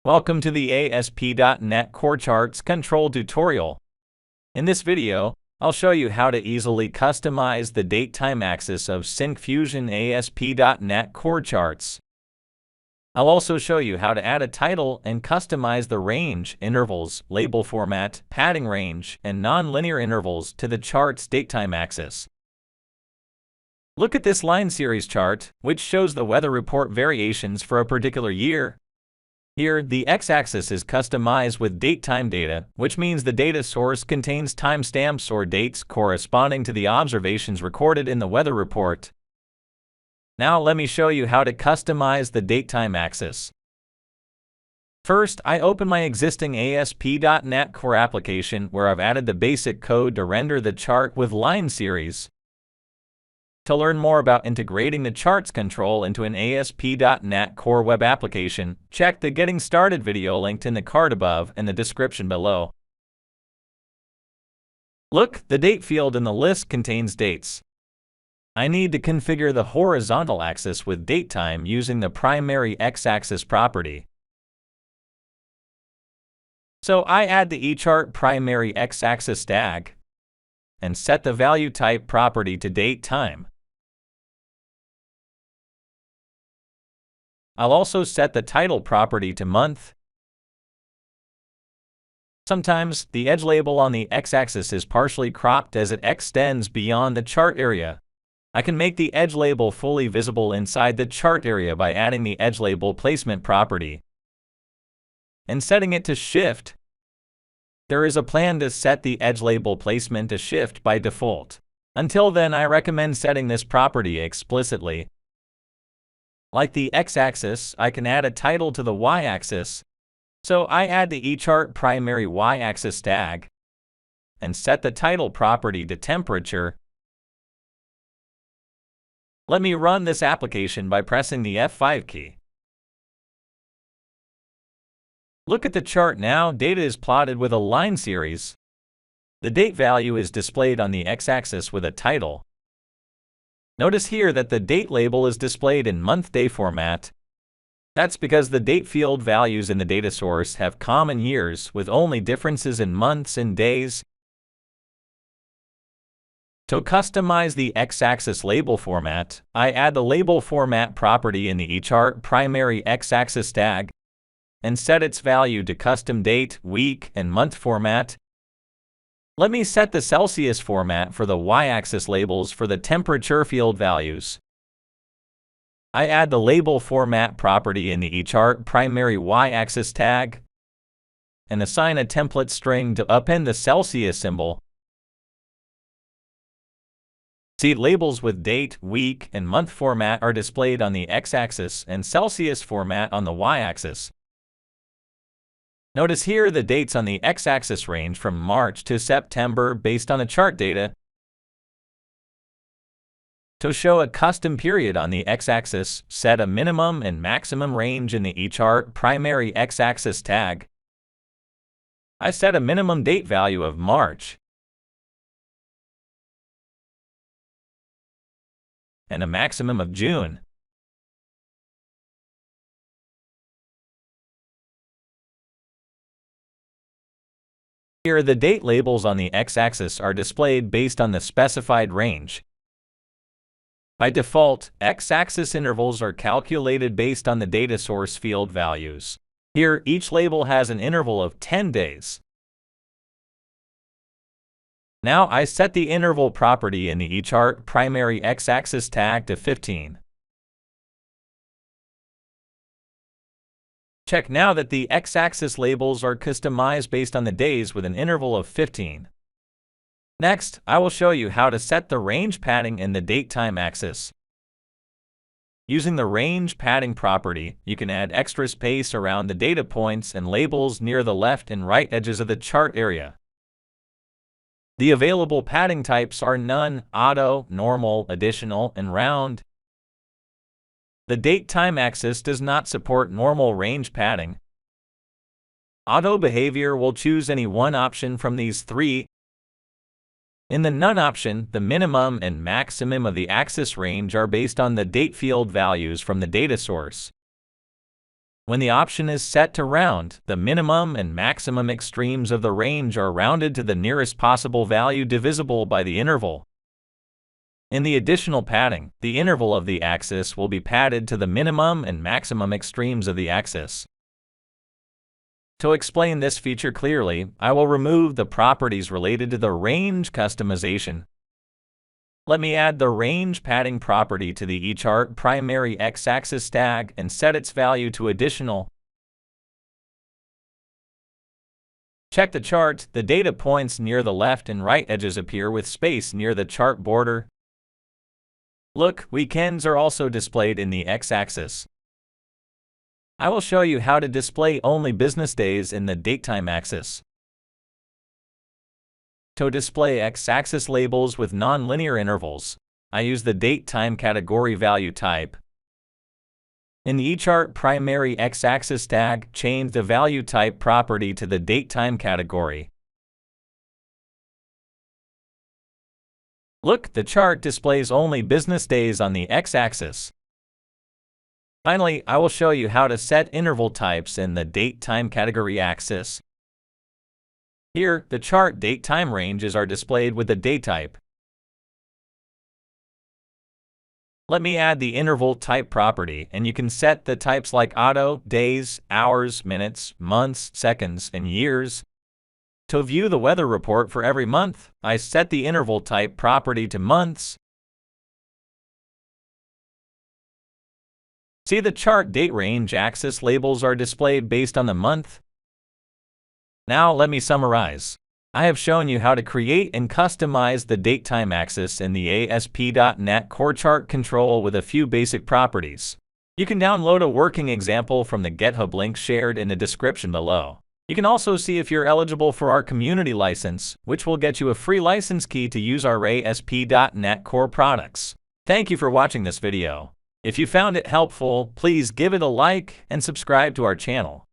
Welcome to the ASP.NET Core Charts Control tutorial. In this video, I'll show you how to easily customize the date-time axis of Syncfusion ASP.NET Core Charts. I'll also show you how to add a title and customize the range, intervals, label format, padding range, and non-linear intervals to the chart's date-time axis. Look at this line series chart, which shows the weather report variations for a particular year. Here, the x-axis is customized with date-time data, which means the data source contains timestamps or dates corresponding to the observations recorded in the weather report. Now let me show you how to customize the date-time axis. First, I open my existing ASP.NET Core application where I've added the basic code to render the chart with line series. To learn more about integrating the charts control into an ASP.NET Core web application, check the Getting Started video linked in the card above and the description below. Look, the date field in the list contains dates. I need to configure the horizontal axis with datetime using the primary x-axis property. So I add the eChart primary x-axis tag and set the value type property to datetime. I'll also set the title property to month. Sometimes, the edge label on the x-axis is partially cropped as it extends beyond the chart area. I can make the edge label fully visible inside the chart area by adding the edge label placement property and setting it to shift. There is a plan to set the edge label placement to shift by default. Until then, I recommend setting this property explicitly. Like the x-axis, I can add a title to the y-axis, so I add the eChart primary y-axis tag and set the title property to temperature. Let me run this application by pressing the F5 key. Look at the chart now. Data is plotted with a line series. The date value is displayed on the x-axis with a title. Notice here that the date label is displayed in month-day format. That's because the date field values in the data source have common years with only differences in months and days. To customize the x-axis label format, I add the label format property in the eChart primary x-axis tag and set its value to custom date, week, and month format. Let me set the Celsius format for the y-axis labels for the temperature field values. I add the label format property in the eChart primary y-axis tag and assign a template string to append the Celsius symbol. See, labels with date, week, and month format are displayed on the x-axis and Celsius format on the y-axis. Notice here the dates on the x-axis range from March to September based on the chart data. To show a custom period on the x-axis, set a minimum and maximum range in the eChart primary x-axis tag. I set a minimum date value of March and a maximum of June. Here, the date labels on the x-axis are displayed based on the specified range. By default, x-axis intervals are calculated based on the data source field values. Here, each label has an interval of 10 days. Now I set the interval property in the eChart primary x-axis tag to 15. Check now that the x-axis labels are customized based on the days with an interval of 15. Next, I will show you how to set the range padding in the date-time axis. Using the range padding property, you can add extra space around the data points and labels near the left and right edges of the chart area. The available padding types are none, auto, normal, additional, and round. The date-time axis does not support normal range padding. Auto behavior will choose any one option from these three. In the None option, the minimum and maximum of the axis range are based on the date field values from the data source. When the option is set to round, the minimum and maximum extremes of the range are rounded to the nearest possible value divisible by the interval. In the additional padding, the interval of the axis will be padded to the minimum and maximum extremes of the axis. To explain this feature clearly, I will remove the properties related to the range customization. Let me add the range padding property to the eChart primary x-axis tag and set its value to additional. Check the chart. The data points near the left and right edges appear with space near the chart border. Look, weekends are also displayed in the x-axis. I will show you how to display only business days in the datetime axis. To display x-axis labels with non-linear intervals, I use the datetime category value type. In the eChart primary x-axis tag, change the value type property to the datetime category. Look, the chart displays only business days on the x-axis. Finally, I will show you how to set interval types in the datetime category axis. Here, the chart date-time ranges are displayed with the date type. Let me add the interval type property, and you can set the types like auto, days, hours, minutes, months, seconds, and years. To view the weather report for every month, I set the interval type property to months. See, the chart date range axis labels are displayed based on the month. Now let me summarize. I have shown you how to create and customize the datetime axis in the ASP.NET Core Chart control with a few basic properties. You can download a working example from the GitHub link shared in the description below. You can also see if you're eligible for our community license, which will get you a free license key to use our ASP.NET Core products. Thank you for watching this video. If you found it helpful, please give it a like and subscribe to our channel.